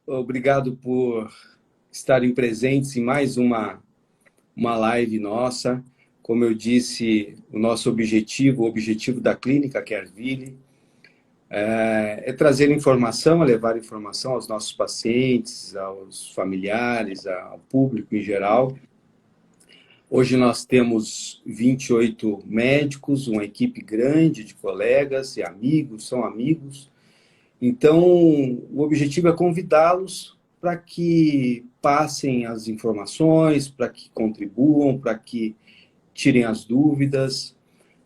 obrigado por estarem presentes em mais uma live nossa. Como eu disse, o nosso objetivo, o objetivo da Clínica Kerville, é trazer informação, levar informação aos nossos pacientes, aos familiares, ao público em geral. Hoje nós temos 28 médicos, uma equipe grande de colegas e amigos, são amigos. Então, o objetivo é convidá-los para que passem as informações, para que contribuam, para que tirem as dúvidas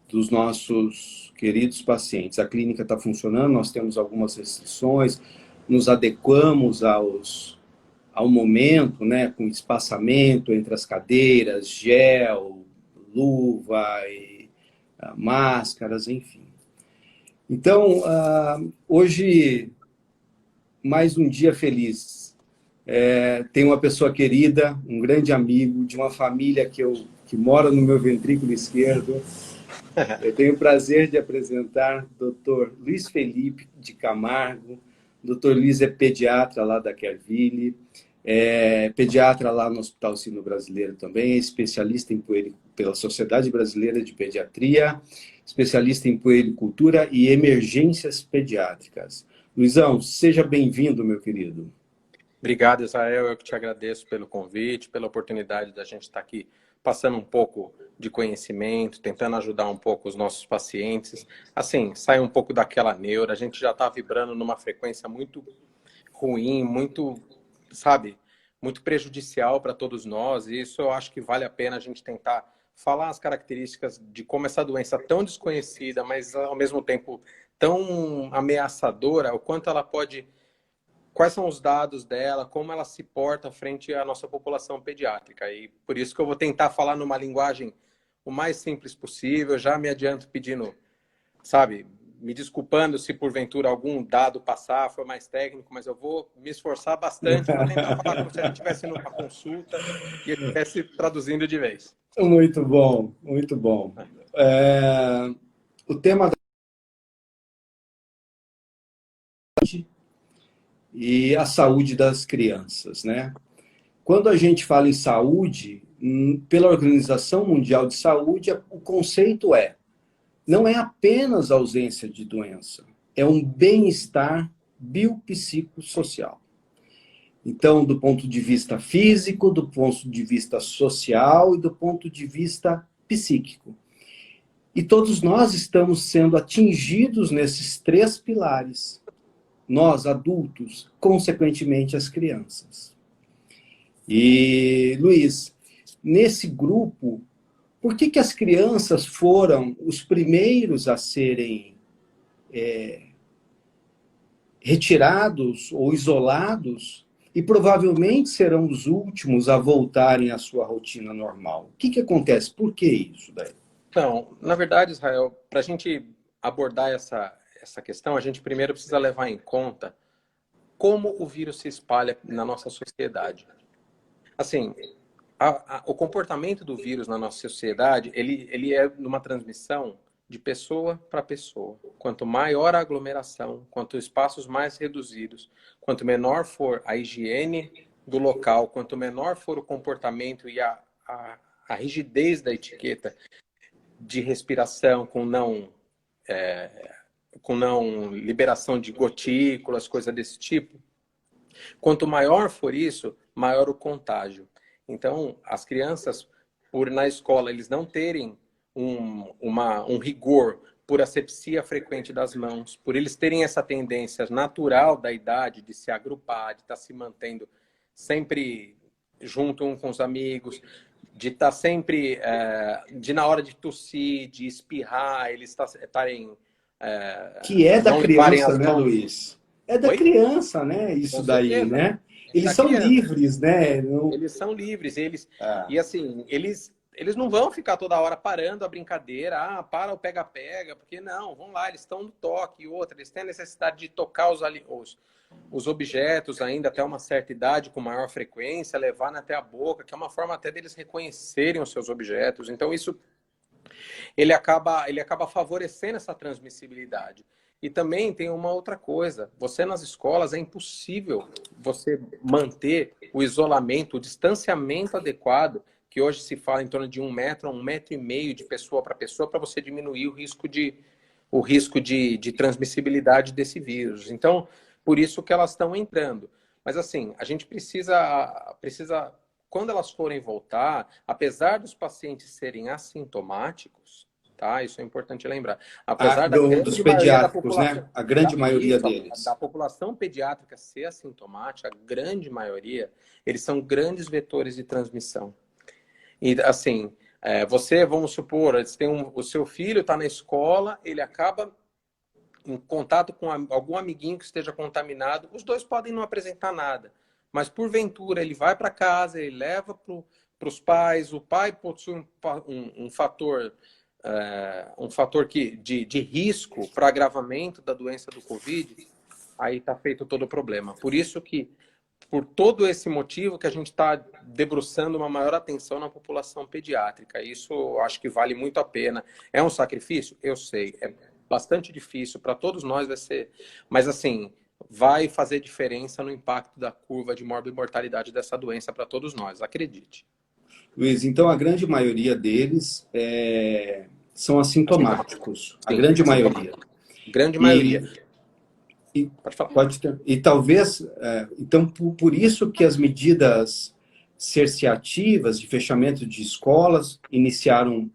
dos nossos queridos pacientes. A clínica está funcionando, nós temos algumas restrições, nos adequamos ao momento, né, com espaçamento entre as cadeiras, gel, luva, e, máscaras, enfim. Então, hoje, mais um dia feliz. Tem uma pessoa querida, um grande amigo, de uma família que mora no meu ventrículo esquerdo. Eu tenho o prazer de apresentar o Dr. Luiz Felipe de Camargo. O Dr. Luiz é pediatra lá da Kerville, pediatra lá no Hospital Sino-Brasileiro também, especialista em pela Sociedade Brasileira de Pediatria, especialista em puericultura e emergências pediátricas. Luizão, seja bem-vindo, meu querido. Obrigado, Israel. Eu que te agradeço pelo convite, pela oportunidade da gente estar aqui passando um pouco de conhecimento, tentando ajudar um pouco os nossos pacientes. Assim, sai um pouco daquela neura. A gente já está vibrando numa frequência muito ruim, muito, sabe, muito prejudicial para todos nós. E isso eu acho que vale a pena a gente tentar falar as características de como essa doença tão desconhecida, mas ao mesmo tempo tão ameaçadora, o quanto ela pode... Quais são os dados dela, como ela se porta frente à nossa população pediátrica. E por isso que eu vou tentar falar numa linguagem o mais simples possível. Já me adianto pedindo, sabe, me desculpando se porventura algum dado passar foi mais técnico, mas eu vou me esforçar bastante para tentar falar como se a gente estivesse numa consulta e eu estivesse traduzindo de vez. Muito bom, muito bom. O tema e a saúde das crianças, né? Quando a gente fala em saúde, pela Organização Mundial de Saúde, o conceito não é apenas ausência de doença, é um bem-estar biopsicossocial. Então, do ponto de vista físico, do ponto de vista social e do ponto de vista psíquico. E todos nós estamos sendo atingidos nesses três pilares. Nós, adultos, consequentemente as crianças. E, Luiz, nesse grupo, por que as crianças foram os primeiros a serem retirados ou isolados e provavelmente serão os últimos a voltarem à sua rotina normal? O que acontece? Por que isso daí? Então, na verdade, Israel, para a gente abordar essa questão, a gente primeiro precisa levar em conta como o vírus se espalha na nossa sociedade. Assim, o comportamento do vírus na nossa sociedade, ele é numa transmissão de pessoa para pessoa. Quanto maior a aglomeração, quanto espaços mais reduzidos, quanto menor for a higiene do local, quanto menor for o comportamento e a rigidez da etiqueta de respiração com não liberação de gotículas, coisa desse tipo, quanto maior for isso, maior o contágio. Então, as crianças, por na escola eles não terem um rigor por asepsia frequente das mãos, por eles terem essa tendência natural da idade de se agrupar, de estar se mantendo sempre junto um com os amigos, de estar sempre, de na hora de tossir, de espirrar, eles estarem... que é da criança, né, Luiz? É da criança, né? Isso daí, né? Eles são livres, né? Eles são livres, e assim, eles não vão ficar toda hora parando a brincadeira, para o pega-pega, porque não, vão lá, eles estão no toque, e outra, eles têm a necessidade de tocar os objetos ainda até uma certa idade, com maior frequência, levar até a boca, que é uma forma até deles reconhecerem os seus objetos. Então, isso ele acaba favorecendo essa transmissibilidade. E também tem uma outra coisa. Você nas escolas é impossível você manter o isolamento, o distanciamento adequado, que hoje se fala em torno de 1 metro a 1,5 metro de pessoa para você diminuir o risco de transmissibilidade desse vírus. Então, por isso que elas estão entrando. Mas assim, a gente precisa, quando elas forem voltar, apesar dos pacientes serem assintomáticos, tá? Isso é importante lembrar. Apesar da Dos grande maioria da pediátricos, população, né? A grande maioria isso, deles. da população pediátrica ser assintomática, a grande maioria, eles são grandes vetores de transmissão. E assim, você, vamos supor, o seu filho está na escola, ele acaba em contato com algum amiguinho que esteja contaminado, os dois podem não apresentar nada. Mas, porventura, ele vai para casa, ele leva para os pais, o pai possui um fator de risco para agravamento da doença do Covid, aí está feito todo o problema. Por isso que, por todo esse motivo, que a gente está debruçando uma maior atenção na população pediátrica. Isso eu acho que vale muito a pena. É um sacrifício? Eu sei. É bastante difícil, para todos nós vai ser. Mas, assim, vai fazer diferença no impacto da curva de morbimortalidade dessa doença para todos nós, acredite. Luiz, então a grande maioria deles são assintomáticos. A Sim, grande maioria. assintomático. Grande E, maioria. e Pode falar. pode ter, e talvez, então, por isso que as medidas cerceativas de fechamento de escolas iniciaram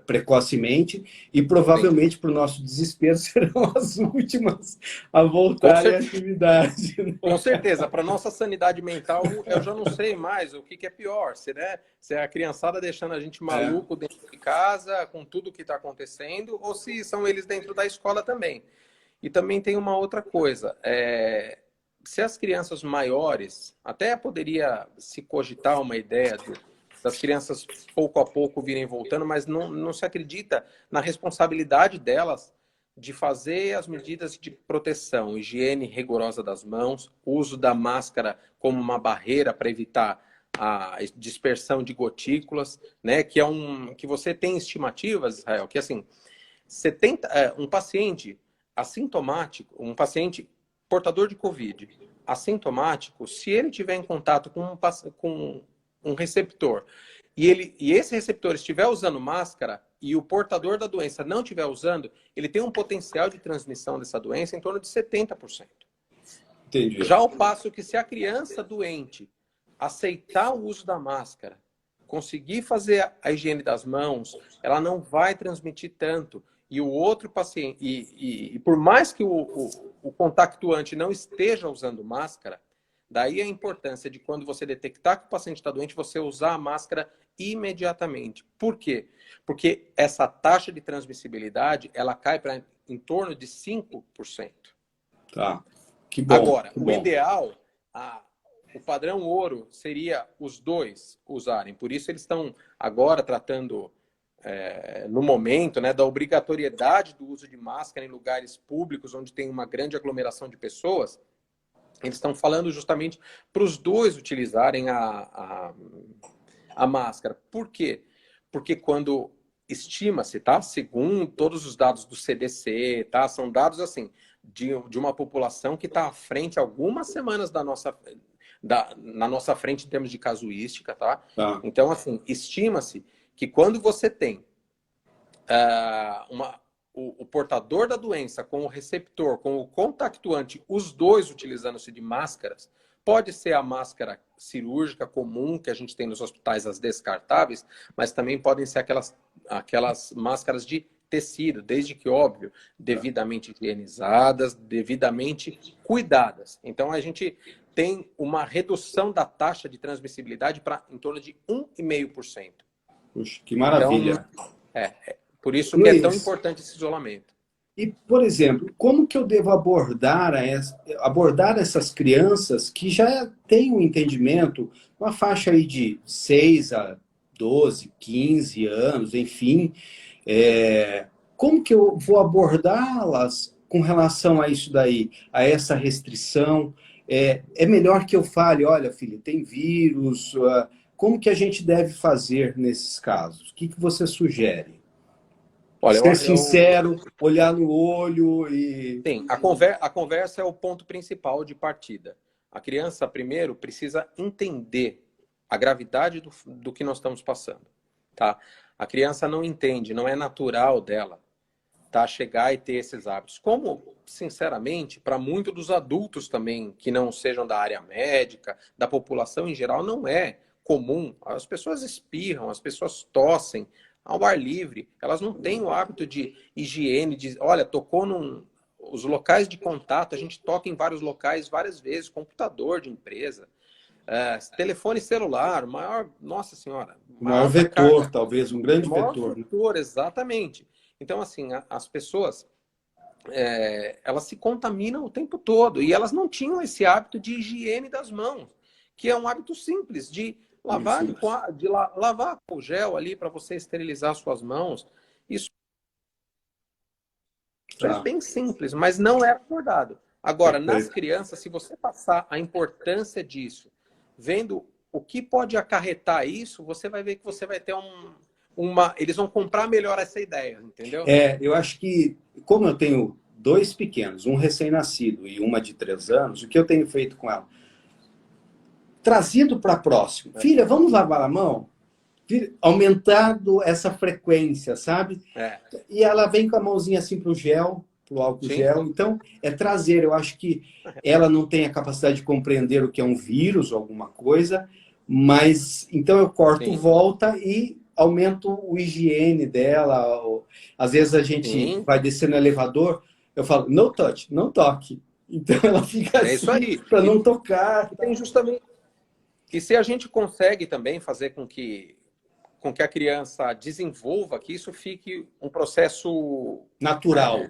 precocemente e Sim. provavelmente, para o nosso desespero, serão as últimas a voltarem à atividade. Com certeza, para nossa sanidade mental, eu já não sei mais o que é pior. Se é a criançada deixando a gente maluco dentro de casa, com tudo que está acontecendo, ou se são eles dentro da escola também. E também tem uma outra coisa. Se as crianças maiores, até poderia se cogitar uma ideia das crianças pouco a pouco virem voltando, mas não se acredita na responsabilidade delas de fazer as medidas de proteção, higiene rigorosa das mãos, uso da máscara como uma barreira para evitar a dispersão de gotículas, né? Que você tem estimativas, Israel, que assim, um paciente assintomático, um paciente portador de Covid, assintomático, se ele tiver em contato com um receptor e esse receptor estiver usando máscara e o portador da doença não estiver usando, ele tem um potencial de transmissão dessa doença em torno de 70%. Entendi. Já ao passo que se a criança doente aceitar o uso da máscara, conseguir fazer a higiene das mãos, ela não vai transmitir tanto. E o outro paciente, e por mais que o contactuante não esteja usando máscara, daí a importância de quando você detectar que o paciente está doente, você usar a máscara imediatamente. Por quê? Porque essa taxa de transmissibilidade, ela cai para em torno de 5%. Tá. Que bom. Agora, que o bom. ideal, o padrão ouro seria os dois usarem. Por isso eles estão agora tratando, no momento, né, da obrigatoriedade do uso de máscara em lugares públicos onde tem uma grande aglomeração de pessoas. Eles estão falando justamente para os dois utilizarem a máscara. Por quê? Porque quando estima-se, tá? Segundo todos os dados do CDC, tá? São dados assim de uma população que está à frente algumas semanas na nossa frente em termos de casuística, tá? Tá. Então, assim, estima-se que quando você tem o portador da doença com o receptor, com o contactuante, os dois utilizando-se de máscaras, pode ser a máscara cirúrgica comum que a gente tem nos hospitais, as descartáveis, mas também podem ser aquelas máscaras de tecido, desde que, óbvio, devidamente higienizadas, devidamente cuidadas. Então, a gente tem uma redução da taxa de transmissibilidade para em torno de 1,5%. Puxa, que maravilha. Então, por isso Luiz, que é tão importante esse isolamento. E, por exemplo, como que eu devo abordar essas crianças que já têm um entendimento, uma faixa aí de 6 a 12, 15 anos, enfim, como que eu vou abordá-las com relação a isso daí, a essa restrição? É melhor que eu fale, olha, filho, tem vírus, como que a gente deve fazer nesses casos? O que você sugere? Olha, Ser sincero, olhar no olho e... sim, a conversa é o ponto principal de partida. A criança, primeiro, precisa entender a gravidade do que nós estamos passando, tá? A criança não entende, não é natural dela, tá? Chegar e ter esses hábitos. Como, sinceramente, para muitos dos adultos também, que não sejam da área médica, da população em geral, não é comum. As pessoas espirram, as pessoas tossem ao ar livre. Elas não têm o hábito de higiene, de, olha, tocou os locais de contato, a gente toca em vários locais várias vezes, computador de empresa, telefone celular, maior, nossa senhora, O maior alta vetor, carga, talvez, um grande o maior vetor, né? vetor, exatamente. Então, assim, as pessoas, elas se contaminam o tempo todo e elas não tinham esse hábito de higiene das mãos, que é um hábito simples de lavar, Isso. lavar com gel ali para você esterilizar suas mãos. Isso é Tá, bem simples, mas não é abordado. Agora, nas perfeito. crianças, se você passar a importância disso, vendo o que pode acarretar isso, você vai ver que você vai ter eles vão comprar melhor essa ideia, entendeu? Eu acho que, como eu tenho dois pequenos, um recém-nascido e uma de 3 anos, o que eu tenho feito com ela? Trazido para próximo. Filha, vamos lavar a mão? Filha, aumentado essa frequência, sabe? É, E ela vem com a mãozinha assim pro gel, pro álcool sim. gel. Então, é trazer. Eu acho que ela não tem a capacidade de compreender o que é um vírus ou alguma coisa, mas então eu corto Sim, volta e aumento o higiene dela. Às vezes a gente sim, vai descer no elevador, eu falo, no touch, não toque. Então ela fica é isso assim, aí. para não tocar. E tem justamente. E se a gente consegue também fazer com que a criança desenvolva, que isso fique um processo Natural,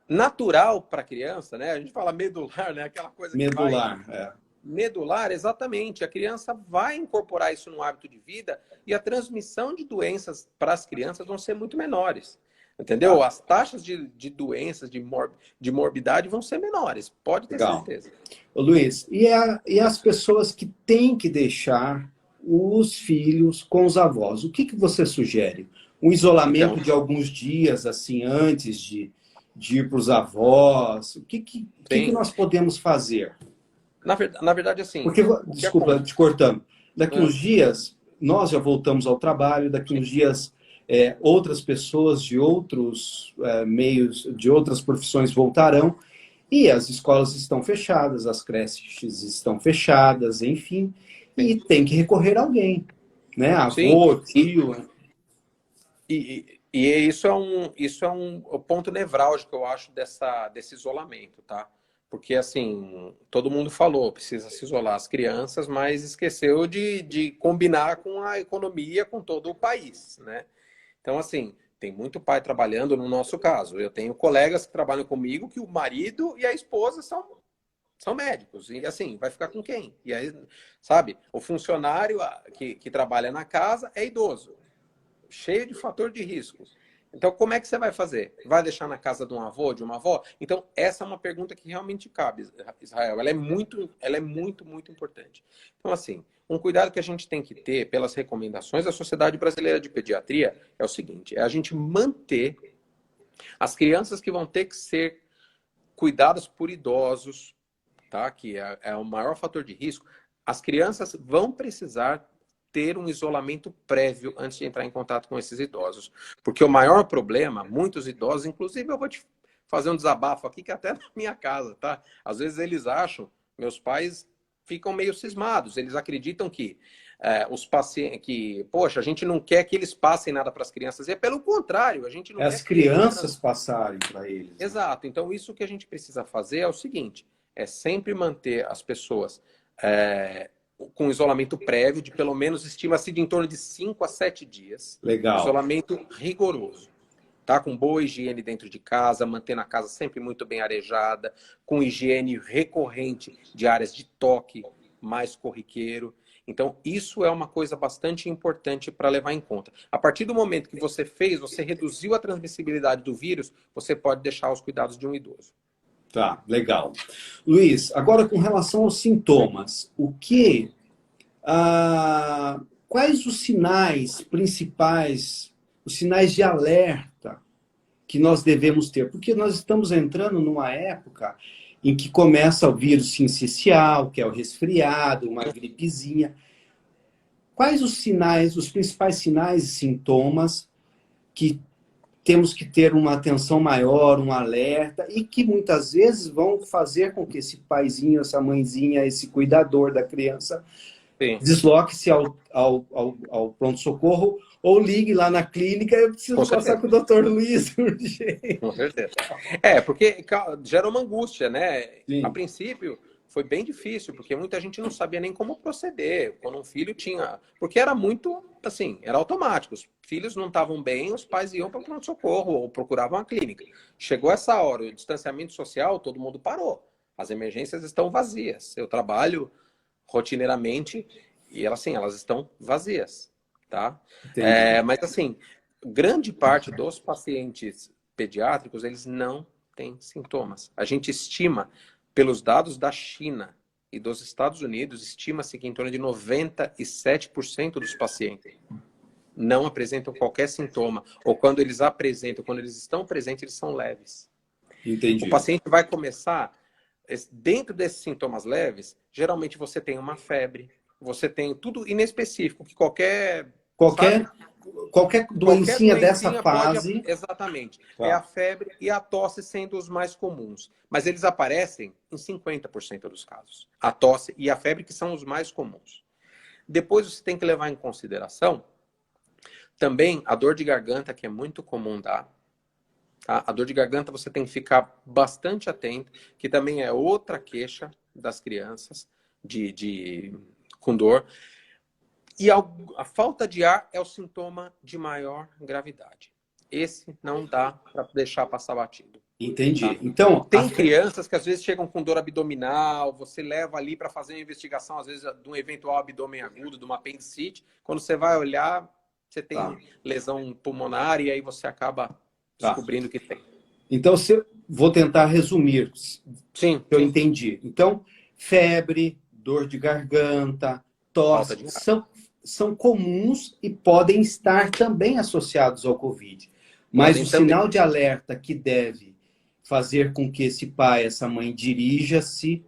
natural para a criança, né? A gente fala medular, né? Aquela coisa que vai medular. medular, exatamente. A criança vai incorporar isso no hábito de vida e a transmissão de doenças para as crianças vão ser muito menores. Entendeu? Tá, As taxas de doenças, de morbidade vão ser menores, pode ter legal. certeza. Ô, Luiz, e as pessoas que têm que deixar os filhos com os avós? O que você sugere? Um Então, isolamento de alguns dias, assim, antes de ir para os avós? O que tem. nós podemos fazer? Na verdade, assim, Porque, o que desculpa, acontece? te cortando, daqui uns dias, nós já voltamos ao trabalho, daqui uns dias, outras pessoas de outros meios, de outras profissões voltarão, e as escolas estão fechadas, as creches estão fechadas, enfim, e tem que recorrer a alguém, né? Sim, Avô, tio. isso é um ponto nevrálgico, eu acho, desse isolamento, tá? Porque, assim, todo mundo falou, precisa se isolar as crianças, mas esqueceu de combinar com a economia, com todo o país, né? Então, assim, tem muito pai trabalhando no nosso caso. Eu tenho colegas que trabalham comigo que o marido e a esposa são médicos. E, assim, vai ficar com quem? E aí, sabe, o funcionário que trabalha na casa é idoso, cheio de fator de risco. Então, como é que você vai fazer? Vai deixar na casa de um avô, de uma avó? Então, essa é uma pergunta que realmente cabe, Israel. Ela é muito, muito importante. Então, assim, um cuidado que a gente tem que ter pelas recomendações da Sociedade Brasileira de Pediatria é o seguinte, é a gente manter as crianças que vão ter que ser cuidadas por idosos, tá? Que é o maior fator de risco. As crianças vão precisar ter um isolamento prévio antes de entrar em contato com esses idosos. Porque o maior problema, muitos idosos, inclusive eu vou te fazer um desabafo aqui, que até na minha casa, tá? Às vezes eles acham, meus pais ficam meio cismados, eles acreditam que os pacientes, poxa, a gente não quer que eles passem nada para as crianças, é pelo contrário, a gente não quer As que eles crianças passarem para eles. Né? Exato. Então, isso que a gente precisa fazer é o seguinte: é sempre manter as pessoas com isolamento prévio, de pelo menos, estima-se de em torno de 5 a 7 dias. Legal. Isolamento rigoroso. Tá? Com boa higiene dentro de casa, mantendo a casa sempre muito bem arejada, com higiene recorrente de áreas de toque mais corriqueiro. Então, isso é uma coisa bastante importante para levar em conta. A partir do momento que você reduziu a transmissibilidade do vírus, você pode deixar os cuidados de um idoso. Tá, legal. Luiz, agora com relação aos sintomas, quais os sinais principais, os sinais de alerta que nós devemos ter? Porque nós estamos entrando numa época em que começa o vírus sincicial, que é o resfriado, uma gripezinha. Quais os sinais, os principais sinais e sintomas que temos que ter uma atenção maior, um alerta, e que muitas vezes vão fazer com que esse paizinho, essa mãezinha, esse cuidador da criança Sim. desloque-se ao pronto-socorro ou ligue lá na clínica, eu preciso passar com o doutor Luiz urgente. Com certeza. Porque gera uma angústia, né? Sim. A princípio, foi bem difícil, porque muita gente não sabia nem como proceder. Quando um filho tinha... Porque era muito, assim, era automático. Os filhos não estavam bem, os pais iam para o pronto-socorro ou procuravam a clínica. Chegou essa hora, o distanciamento social, todo mundo parou. As emergências estão vazias. Eu rotineiramente e elas estão vazias, tá? Mas assim, grande parte dos pacientes pediátricos, eles não têm sintomas. A gente estima, pelos dados da China e dos Estados Unidos, estima-se que em torno de 97% dos pacientes não apresentam qualquer sintoma, ou quando eles apresentam, quando eles estão presentes, eles são leves. Entendi. O paciente vai começar... Dentro desses sintomas leves, geralmente você tem uma febre, você tem tudo inespecífico, que qualquer doencinha dessa fase... Exatamente. Tá. É a febre e a tosse sendo os mais comuns. Mas eles aparecem em 50% dos casos. A tosse e a febre que são os mais comuns. Depois você tem que levar em consideração também a dor de garganta, que é muito comum dar. Tá? A dor de garganta você tem que ficar bastante atento, que também é outra queixa das crianças com dor. E a falta de ar é o sintoma de maior gravidade. Esse não dá para deixar passar batido. Entendi. Tá? Então, tem crianças que às vezes chegam com dor abdominal, você leva ali para fazer uma investigação, às vezes, de um eventual abdômen agudo, de uma apendicite. Quando você vai olhar, você tem lesão pulmonar e aí você acaba descobrindo que tem. Então, vou tentar resumir. Sim. Eu entendi. Então, febre, dor de garganta, tosse, são comuns e podem estar também associados ao Covid. Mas o sinal de alerta que deve fazer com que esse pai, essa mãe, dirija-se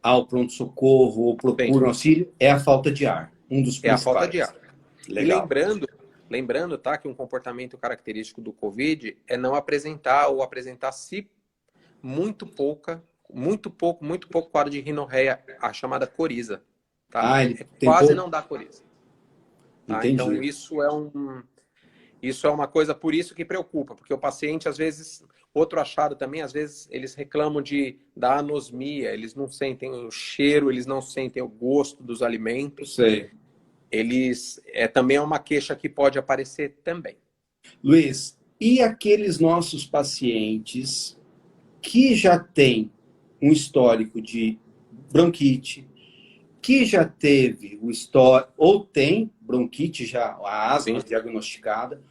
ao pronto-socorro ou procure um auxílio é a falta de ar. Um dos principais. É a falta de ar. Legal. E lembrando, tá, que um comportamento característico do Covid é não apresentar ou apresentar-se muito pouco quadro de rinorreia, a chamada coriza. Tá? Quase não dá coriza. Tá? Então, isso é uma coisa, por isso que preocupa, porque o paciente, às vezes, outro achado também, às vezes, eles reclamam da anosmia, eles não sentem o cheiro, eles não sentem o gosto dos alimentos. Sei. Também é uma queixa que pode aparecer também. Luiz, e aqueles nossos pacientes que já têm um histórico de bronquite, que já teve o histórico, ou tem bronquite já, a asma diagnosticada,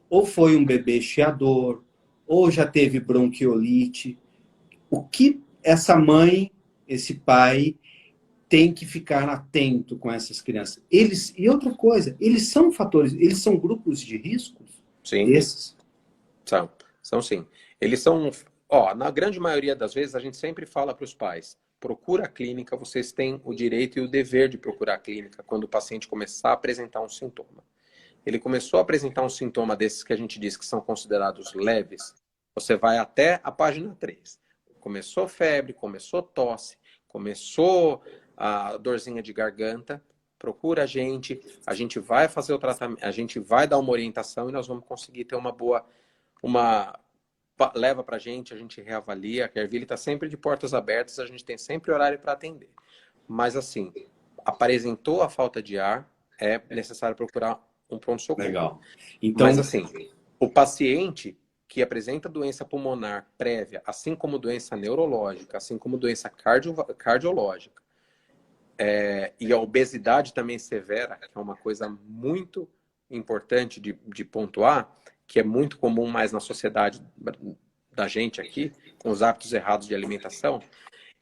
ou foi um bebê chiador, ou já teve bronquiolite, o que essa mãe, esse pai tem que ficar atento com essas crianças? E outra coisa, eles são grupos de riscos? Sim. Esses? São sim. Eles são, na grande maioria das vezes, a gente sempre fala para os pais, procura a clínica, vocês têm o direito e o dever de procurar a clínica quando o paciente começar a apresentar um sintoma. Ele começou a apresentar um sintoma desses que a gente diz que são considerados leves, você vai até a página 3. Começou febre, começou tosse, começou a dorzinha de garganta, procura a gente vai fazer o tratamento, a gente vai dar uma orientação e nós vamos conseguir ter leva pra gente, a gente reavalia, a Kerville está sempre de portas abertas, a gente tem sempre horário para atender. Mas assim, apresentou a falta de ar, é necessário procurar um pronto-socorro. Legal. Então, mas assim, o paciente que apresenta doença pulmonar prévia, assim como doença neurológica, assim como doença cardiológica, e a obesidade também severa, que é uma coisa muito importante de pontuar, que é muito comum mais na sociedade da gente aqui, com os hábitos errados de alimentação,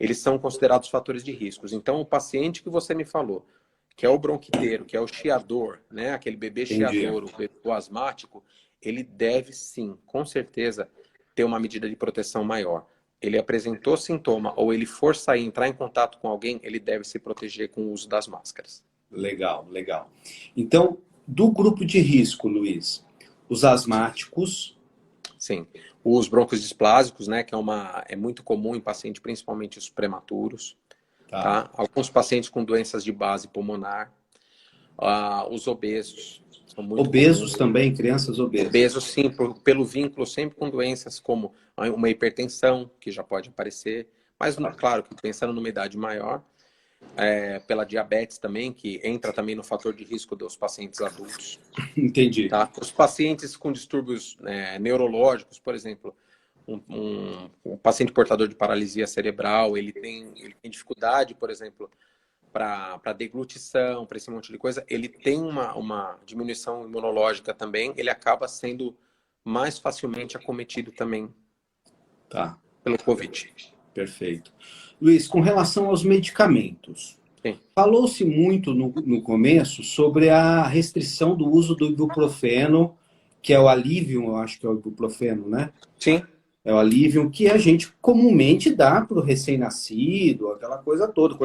eles são considerados fatores de riscos. Então, o paciente que você me falou, que é o bronquiteiro, que é o chiador, né? Aquele bebê chiador, o bebê asmático, ele deve sim, com certeza, ter uma medida de proteção maior. Ele apresentou sintoma ou ele for sair, entrar em contato com alguém, ele deve se proteger com o uso das máscaras. Legal, legal. Então, do grupo de risco, Luiz, os asmáticos. Sim. Os broncodisplásicos, né, que é muito comum em pacientes, principalmente os prematuros. Tá? Alguns pacientes com doenças de base pulmonar. Os obesos. São muito Obesos comuns. também, crianças obesas. Obesos, sim, pelo vínculo sempre com doenças como uma hipertensão, que já pode aparecer. Mas, claro, que pensando numa idade maior, pela diabetes também, que entra também no fator de risco dos pacientes adultos. Entendi. Tá? Os pacientes com distúrbios neurológicos, por exemplo, um paciente portador de paralisia cerebral, ele tem dificuldade, por exemplo, para deglutição, para esse monte de coisa, ele tem uma diminuição imunológica também, ele acaba sendo mais facilmente acometido também pelo Covid. Perfeito. Luiz, com relação aos medicamentos, falou-se muito no começo sobre a restrição do uso do ibuprofeno, que é o Alivium, eu acho que é o ibuprofeno, né? Sim. É o Alivium, que a gente comumente dá para o recém-nascido, aquela coisa toda,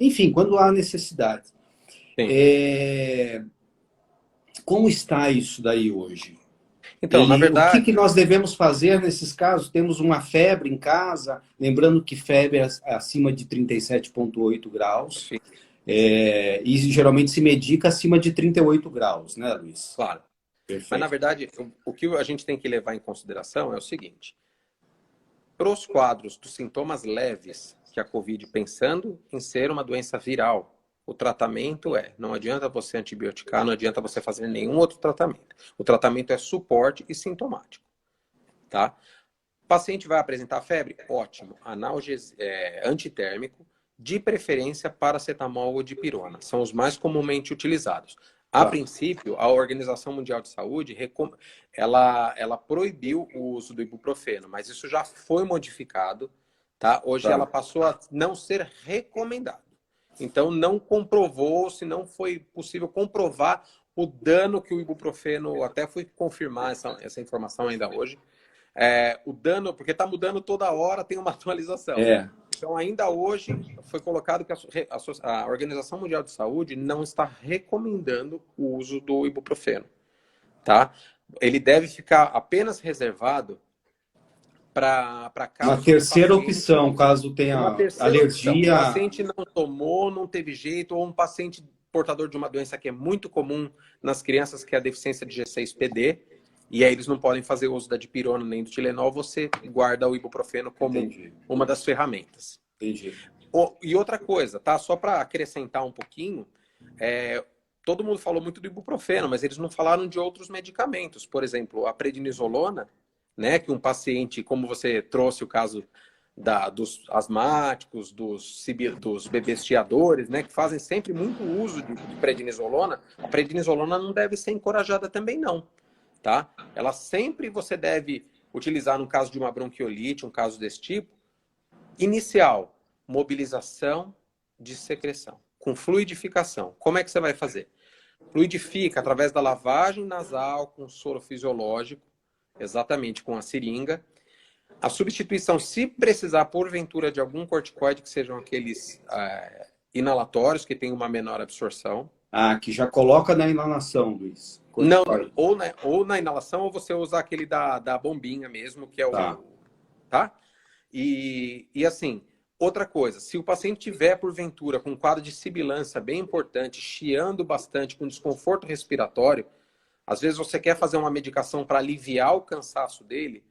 enfim, quando há necessidade. Como está isso daí hoje? Então, na verdade... O que nós devemos fazer nesses casos? Temos uma febre em casa, lembrando que febre é acima de 37,8 graus, e geralmente se medica acima de 38 graus, né, Luiz? Claro. Perfeito. Mas, na verdade, o que a gente tem que levar em consideração é o seguinte. Para os quadros dos sintomas leves que a Covid, pensando em ser uma doença viral, o tratamento não adianta você antibioticar, não adianta você fazer nenhum outro tratamento. O tratamento é suporte e sintomático. Tá? O paciente vai apresentar febre? Ótimo. Antitérmico, de preferência paracetamol ou dipirona. São os mais comumente utilizados. A princípio, a Organização Mundial de Saúde, ela proibiu o uso do ibuprofeno, mas isso já foi modificado. Tá? Hoje ela passou a não ser recomendado. Então, não comprovou, se não foi possível comprovar o dano que o ibuprofeno, até fui confirmar essa informação ainda hoje, o dano, porque está mudando toda hora, tem uma atualização. Então, ainda hoje, foi colocado que a Organização Mundial de Saúde não está recomendando o uso do ibuprofeno. Tá? Ele deve ficar apenas reservado para uma terceira opção, caso tenha alergia. O paciente não tomou, não teve jeito, ou um paciente portador de uma doença que é muito comum nas crianças, que é a deficiência de G6PD, e aí eles não podem fazer uso da dipirona nem do Tilenol, você guarda o ibuprofeno como uma das ferramentas. E outra coisa, tá? Só para acrescentar um pouquinho, todo mundo falou muito do ibuprofeno, mas eles não falaram de outros medicamentos. Por exemplo, a prednisolona, né, que um paciente, como você trouxe o caso dos asmáticos, dos bebês chiadores, né, que fazem sempre muito uso de prednisolona, a prednisolona não deve ser encorajada também não, tá? Ela sempre você deve utilizar no caso de uma bronquiolite, um caso desse tipo, inicial, mobilização de secreção, com fluidificação. Como é que você vai fazer? Fluidifica através da lavagem nasal com soro fisiológico, exatamente com a seringa. A substituição, se precisar, porventura, de algum corticoide, que sejam aqueles inalatórios, que tem uma menor absorção. Que já coloca na inalação, Luiz. Não, ou na inalação, ou você usar aquele da bombinha mesmo, que é Tá? E assim, outra coisa, se o paciente tiver, porventura, com um quadro de sibilância bem importante, chiando bastante, com desconforto respiratório, às vezes você quer fazer uma medicação para aliviar o cansaço dele,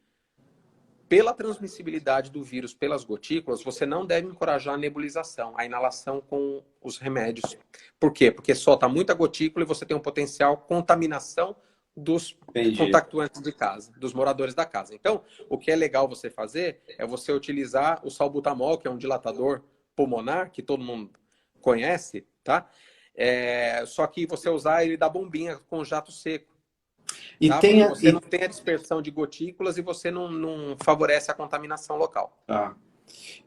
pela transmissibilidade do vírus pelas gotículas, você não deve encorajar a nebulização, a inalação com os remédios. Por quê? Porque solta muita gotícula e você tem um potencial contaminação dos contactuantes de casa, dos moradores da casa. Então, o que é legal você fazer é você utilizar o salbutamol, que é um dilatador pulmonar, que todo mundo conhece, tá? Só que você usar ele da bombinha com jato seco. E tá? Você não tem a dispersão de gotículas e você não favorece a contaminação local.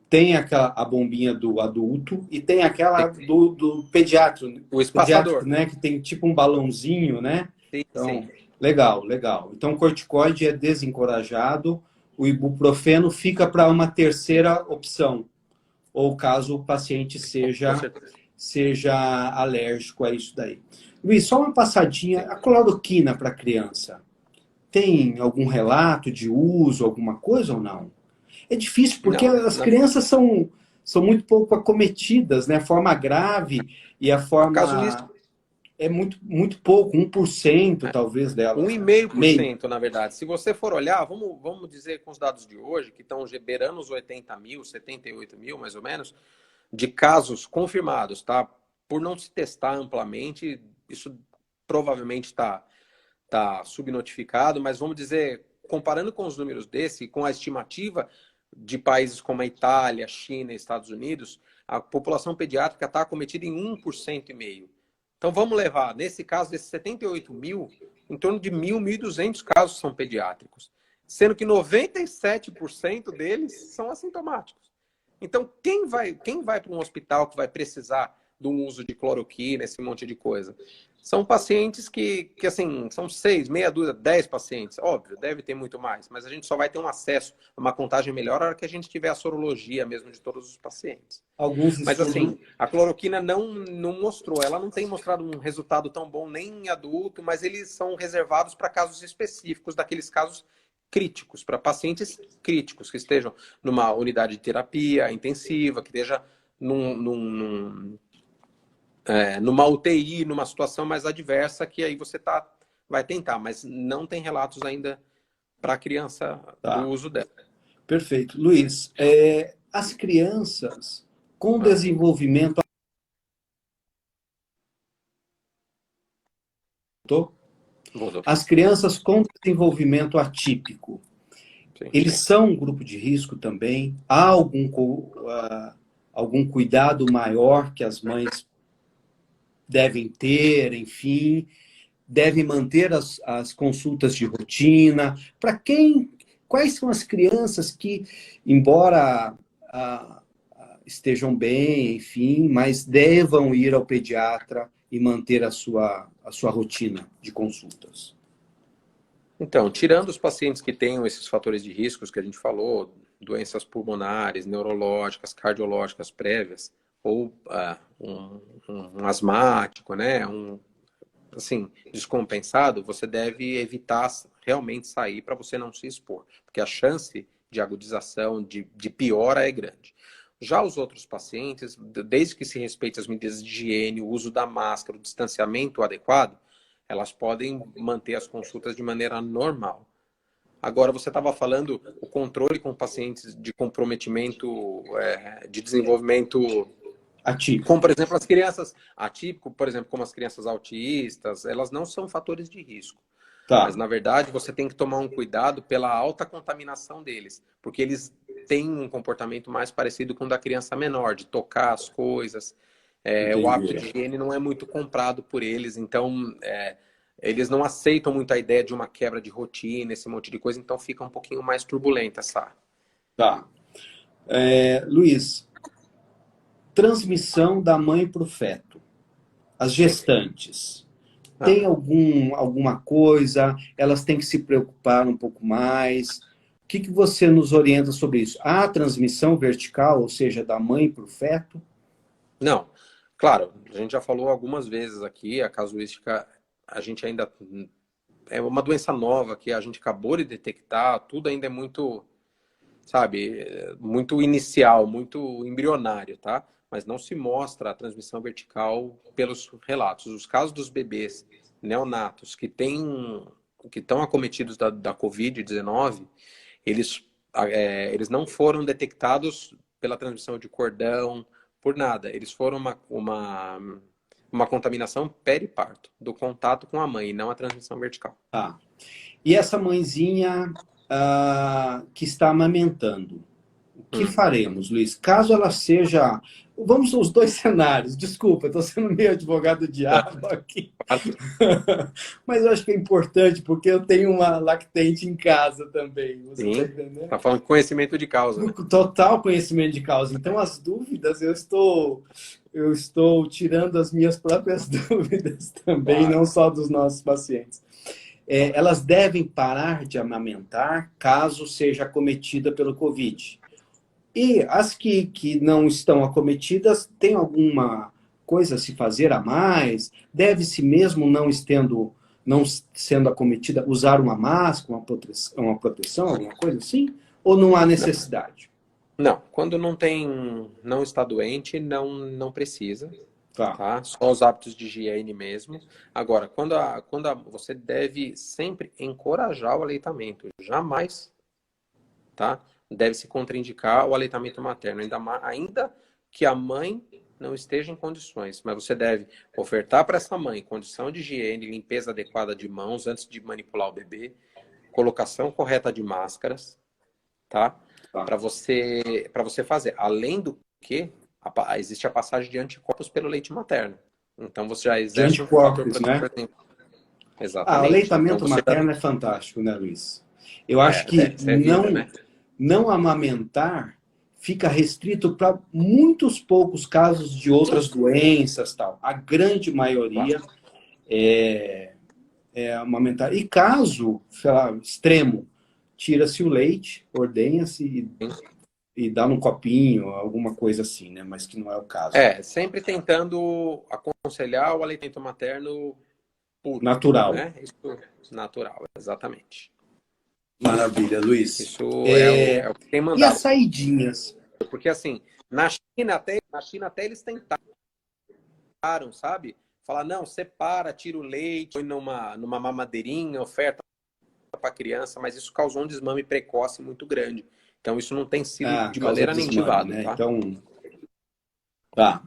Tem a bombinha do adulto e tem aquela do pediatra. O espaçador. Pediatra, né? Que tem tipo um balãozinho, né? Sim, sim. Legal, legal. Então, o corticoide é desencorajado, o ibuprofeno fica para uma terceira opção, ou caso o paciente Com seja, certeza. seja alérgico a isso daí. Luiz, só uma passadinha, Sim. a cloroquina para criança, tem algum relato de uso, alguma coisa ou não? É difícil porque Não, as crianças são muito pouco acometidas, né? A forma grave e a a casuística forma é muito pouco, 1% talvez um delas, e né? meio por Meio. cento, na verdade. Se você for olhar, vamos dizer com os dados de hoje, que estão beirando os 80 mil, 78 mil, mais ou menos, de casos confirmados, tá? Por não se testar amplamente, isso provavelmente tá subnotificado, mas vamos dizer, comparando com os números desse, com a estimativa de países como a Itália, China e Estados Unidos, a população pediátrica está acometida em 1,5%. Então vamos levar, nesse caso, desses 78 mil, em torno de 1.200 casos são pediátricos, sendo que 97% deles são assintomáticos. Então, quem vai para um hospital que vai precisar do uso de cloroquina, esse monte de coisa? São pacientes que assim, são 6, meia dúzia, 10 pacientes. Óbvio, deve ter muito mais, mas a gente só vai ter um acesso a uma contagem melhor na hora que a gente tiver a sorologia mesmo de todos os pacientes. Alguns Mas estudos. assim, a cloroquina não mostrou, ela não tem mostrado um resultado tão bom nem em adulto, mas eles são reservados para casos específicos, daqueles casos críticos, para pacientes críticos, que estejam numa unidade de terapia intensiva, que esteja numa UTI, numa situação mais adversa, que aí você vai tentar, mas não tem relatos ainda para a criança do Tá, uso dela. perfeito. Luiz, as crianças com Ah, desenvolvimento. voltou. As crianças com desenvolvimento atípico, Sim. eles são um grupo de risco também? Há algum cuidado maior que as mães devem ter, enfim, devem manter as consultas de rotina? Para quem, quais são as crianças que, embora estejam bem, enfim, mas devam ir ao pediatra e manter a sua rotina de consultas? Então, tirando os pacientes que tenham esses fatores de riscos que a gente falou, doenças pulmonares, neurológicas, cardiológicas prévias, ou um asmático, né, assim, descompensado, você deve evitar realmente sair para você não se expor, porque a chance de agudização, de piora é grande. Já os outros pacientes, desde que se respeite as medidas de higiene, o uso da máscara, o distanciamento adequado, elas podem manter as consultas de maneira normal. Agora, você estava falando o controle com pacientes de comprometimento de desenvolvimento, como, Atípico. por exemplo, as crianças atípico, por exemplo, como as crianças autistas, elas não são fatores de risco. Mas, Tá, na verdade, você tem que tomar um cuidado pela alta contaminação deles, porque eles têm um comportamento mais parecido com o da criança menor, de tocar as coisas. O hábito entendi. de higiene não é muito comprado por eles, então eles não aceitam muito a ideia de uma quebra de rotina, esse monte de coisa, então fica um pouquinho mais turbulenta essa. Tá. Luiz, transmissão da mãe para o feto. As Sim. gestantes. Ah, Tem alguma coisa? Elas têm que se preocupar um pouco mais? O que você nos orienta sobre isso? Há transmissão vertical, ou seja, da mãe para o feto? não, claro, a gente já falou algumas vezes aqui, a casuística, a gente ainda é uma doença nova que a gente acabou de detectar, tudo ainda é muito, sabe, muito inicial, muito embrionário, tá? Mas não se mostra a transmissão vertical pelos relatos. Os casos dos bebês neonatos que estão acometidos da Covid-19, eles não foram detectados pela transmissão de cordão, por nada. Eles foram uma contaminação periparto, do contato com a mãe, e não a transmissão vertical. Tá. E essa mãezinha que está amamentando? O que Hum. faremos, Luiz? Caso ela seja. Vamos aos dois cenários. Desculpa, estou sendo meio advogado do diabo aqui. Mas eu acho que é importante, porque eu tenho uma lactente em casa também. Você está Sim, entendendo? tá falando de conhecimento de causa, né? Com total conhecimento de causa. Então, as dúvidas, eu estou tirando as minhas próprias dúvidas também, Claro. não só dos nossos pacientes. elas devem parar de amamentar caso seja acometida pelo Covid. E as que não estão acometidas, tem alguma coisa a se fazer a mais? Deve-se mesmo não sendo acometida, usar uma máscara, uma proteção, alguma coisa assim? Ou não há necessidade? Não, quando não está doente, não precisa, Tá. tá? Só os hábitos de higiene mesmo. Agora, você deve sempre encorajar o aleitamento, jamais, tá? Deve se contraindicar o aleitamento materno, ainda que a mãe não esteja em condições, mas você deve ofertar para essa mãe condição de higiene, limpeza adequada de mãos antes de manipular o bebê, colocação correta de máscaras, tá? Tá. Para você fazer. Além do que, existe a passagem de anticorpos pelo leite materno. Então você já De exerce um fator anticorpos, né? protetor. Ah, o Exatamente. Então aleitamento você materno é fantástico, né, Luiz? Eu acho que isso é vida, né? não amamentar fica restrito para muitos poucos casos de outras doenças, tal. A grande maioria é amamentar. E caso, sei lá, extremo, tira-se o leite, ordenha-se e dá num copinho, alguma coisa assim, né? Mas que não é o caso. Sempre tentando aconselhar o aleitamento materno puro, Natural. né? Isso natural, exatamente. Maravilha, Luiz. Isso é o que tem E as mandado. saidinhas? Porque assim, na China até eles tentaram, sabe? Falar, não, separa, tira o leite, põe numa mamadeirinha, oferta para a criança, mas isso causou um desmame precoce muito grande. Então isso não tem sido de Causa maneira nenhuma desmame, ativado, né? tá? Então, tá.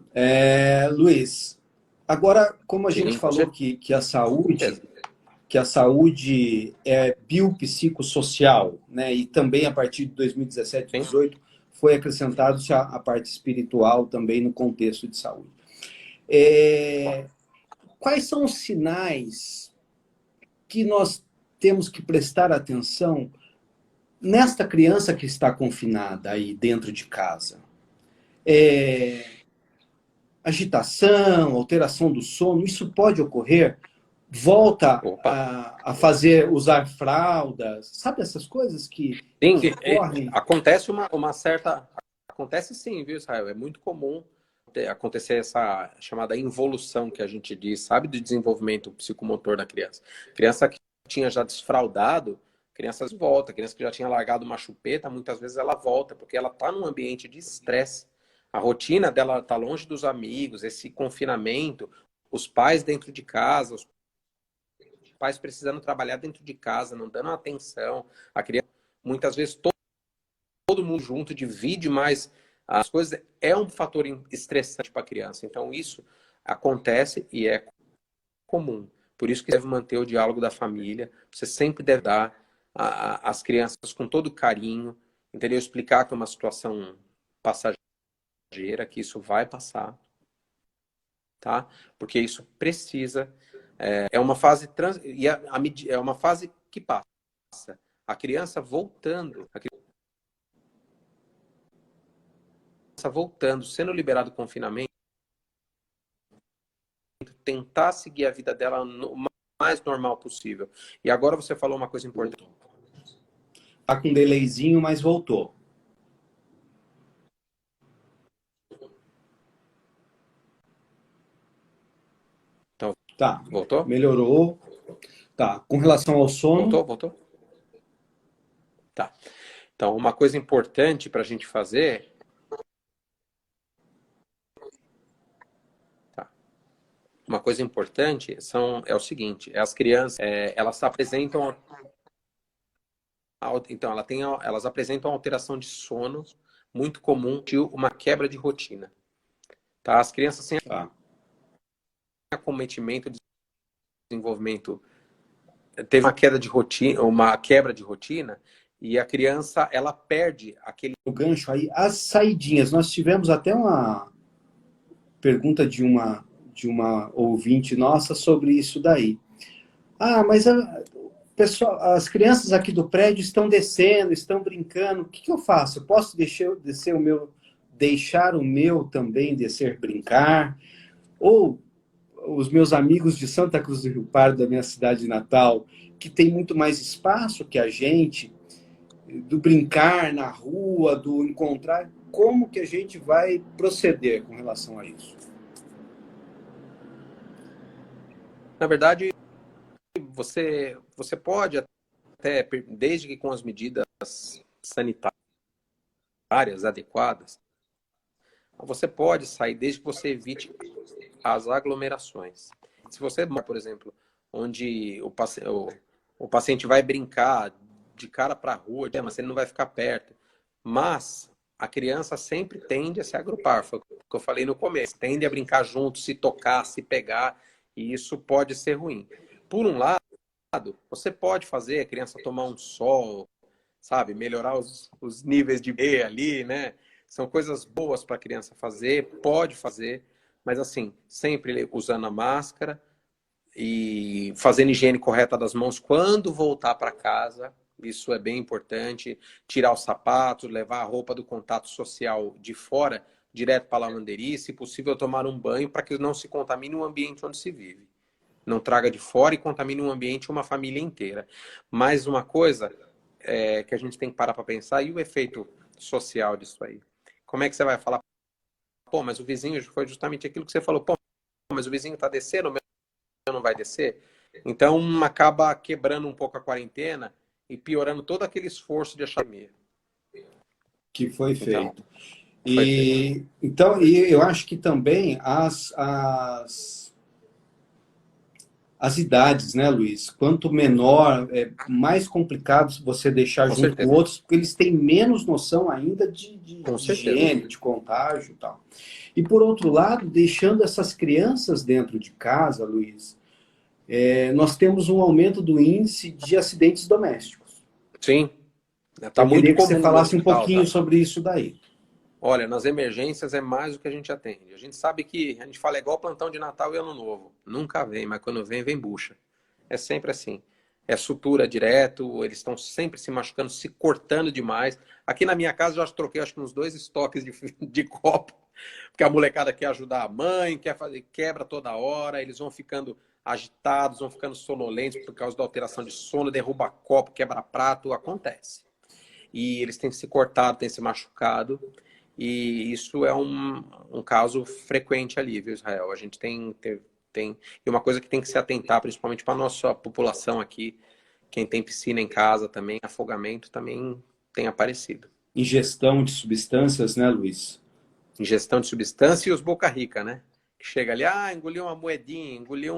Luiz, agora, como a gente Sim, com falou que certeza. a saúde é biopsicossocial, né? E também a partir de 2017, Sim. 2018, foi acrescentado a parte espiritual também no contexto de saúde. Quais são os sinais que nós temos que prestar atenção nesta criança que está confinada aí dentro de casa? Agitação, alteração do sono, isso pode ocorrer? Volta Opa. usar fraldas, sabe essas coisas Sim, que ocorrem? acontece uma certa... Acontece sim, viu, Israel? É muito comum acontecer essa chamada involução que a gente diz, sabe, do desenvolvimento psicomotor da criança. Criança que tinha já desfraldado, crianças volta, criança que já tinha largado uma chupeta, muitas vezes ela volta, porque ela está num ambiente de estresse. A rotina dela está longe dos amigos, esse confinamento, os pais dentro de casa, os pais precisando trabalhar dentro de casa, não dando atenção. A criança, muitas vezes, todo mundo junto divide mais as coisas. É um fator estressante para a criança. Então, isso acontece e é comum. Por isso que deve manter o diálogo da família. Você sempre deve dar às crianças com todo carinho, entendeu? Explicar que é uma situação passageira, que isso vai passar, tá? Porque isso precisa. É uma fase é uma fase que passa. A criança voltando, sendo liberado do confinamento, tentar seguir a vida dela o mais normal possível. E agora você falou uma coisa importante. Tá com um delayzinho, mas voltou. Então, Tá, voltou? melhorou. Tá, com relação ao sono, Voltou? Tá. Então, uma coisa importante para a gente fazer... Tá. Uma coisa importante é o seguinte, as crianças, elas apresentam... Então, elas apresentam alteração de sono muito comum de uma quebra de rotina. Tá? As crianças sem acometimento de desenvolvimento teve uma queda de rotina, uma quebra de rotina, e a criança ela perde aquele o gancho aí, as saidinhas. Nós tivemos até uma pergunta de uma ouvinte nossa sobre isso daí. Mas pessoal, as crianças aqui do prédio estão descendo, estão brincando. O que eu faço? Eu posso deixar o meu também descer brincar? Ou os meus amigos de Santa Cruz do Rio Pardo, da minha cidade natal, que tem muito mais espaço que a gente, do brincar na rua, do encontrar, como que a gente vai proceder com relação a isso? Na verdade, você pode até, desde que com as medidas sanitárias adequadas, você pode sair desde que você evite as aglomerações. Se você, por exemplo, onde o paciente vai brincar de cara para a rua, mas ele não vai ficar perto. Mas a criança sempre tende a se agrupar, foi o que eu falei no começo, tende a brincar junto, se tocar, se pegar, e isso pode ser ruim. Por um lado, você pode fazer a criança tomar um sol, sabe, melhorar os níveis de B ali, né? São coisas boas para a criança fazer, pode fazer, mas assim, sempre usando a máscara e fazendo higiene correta das mãos quando voltar para casa. Isso é bem importante. Tirar os sapatos, levar a roupa do contato social de fora, direto para a lavanderia, e, se possível, tomar um banho para que não se contamine o ambiente onde se vive. Não traga de fora e contamine um ambiente, uma família inteira. Mais uma coisa que a gente tem que parar para pensar, e o efeito social disso aí. Como é que você vai falar? Pô, mas o vizinho, foi justamente aquilo que você falou. Pô, mas o vizinho está descendo, o meu não vai descer? Então, acaba quebrando um pouco a quarentena e piorando todo aquele esforço de achar meio. Que foi feito. Então, foi feito. Então, e eu acho que também as idades, né, Luiz? Quanto menor, é mais complicado você deixar Com junto com certeza. outros, porque eles têm menos noção ainda de Com certeza. higiene, de contágio e tal. E, por outro lado, deixando essas crianças dentro de casa, Luiz, nós temos um aumento do índice de acidentes domésticos. Sim. Está Eu muito queria que você comum no falasse um hospital, pouquinho tá? sobre isso daí. Olha, nas emergências é mais do que a gente atende. A gente sabe que a gente fala igual plantão de Natal e Ano Novo. Nunca vem, mas quando vem, vem bucha. É sempre assim. É sutura direto, eles estão sempre se machucando, se cortando demais. Aqui na minha casa eu já troquei acho que uns 2 estoques de copo, porque a molecada quer ajudar a mãe, quer fazer, quebra toda hora, eles vão ficando agitados, vão ficando sonolentos por causa da alteração de sono, derruba copo, quebra prato, acontece. E eles têm se cortado, têm se machucado. E isso é um caso frequente ali, viu, Israel? A gente tem. E uma coisa que tem que se atentar, principalmente para a nossa população aqui, quem tem piscina em casa também, afogamento também tem aparecido. Ingestão de substâncias, né, Luiz? Ingestão de substância e os boca rica, né? Que chega ali, engoliu uma moedinha, engoliu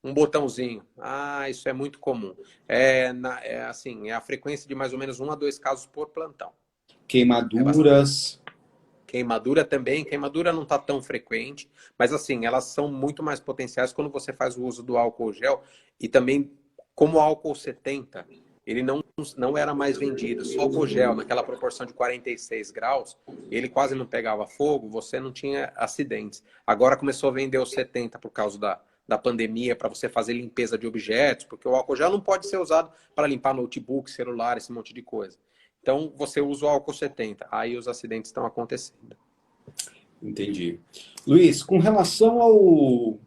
um botãozinho. Isso é muito comum. É a frequência de mais ou menos 1 a 2 casos por plantão. Queimaduras. Queimadura também, queimadura não está tão frequente, mas assim, elas são muito mais potenciais quando você faz o uso do álcool gel e também, como o álcool 70, ele não era mais vendido, só álcool gel, naquela proporção de 46 graus, ele quase não pegava fogo, você não tinha acidentes. Agora começou a vender o 70 por causa da pandemia, para você fazer limpeza de objetos, porque o álcool gel não pode ser usado para limpar notebook, celular, esse monte de coisa. Então, você usa o álcool 70, aí os acidentes estão acontecendo. Entendi. Luiz, com relação ao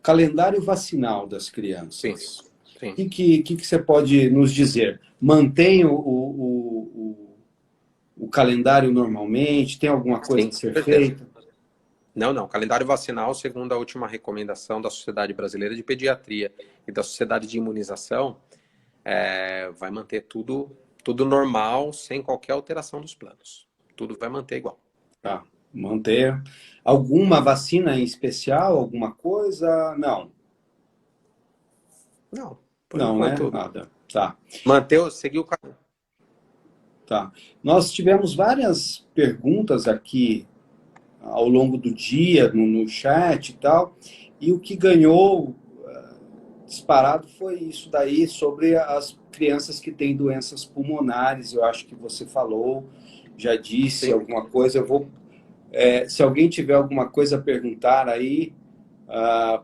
calendário vacinal das crianças, Sim. o que você pode nos dizer? Mantém o calendário normalmente? Tem alguma coisa Sim, a com ser certeza. feita? Não. Calendário vacinal, segundo a última recomendação da Sociedade Brasileira de Pediatria e da Sociedade de Imunização, vai manter tudo normal, sem qualquer alteração dos planos. Tudo vai manter igual. Tá, manter. Alguma vacina em especial? Alguma coisa? Não. Não, por Não, né? enquanto. Nada. Tá. Seguir o caminho. Tá. Nós tivemos várias perguntas aqui ao longo do dia, no chat e tal, e o que ganhou disparado foi isso daí, sobre as crianças que têm doenças pulmonares. Eu acho que você falou, já disse Sim. alguma coisa. Eu vou, se alguém tiver alguma coisa a perguntar aí,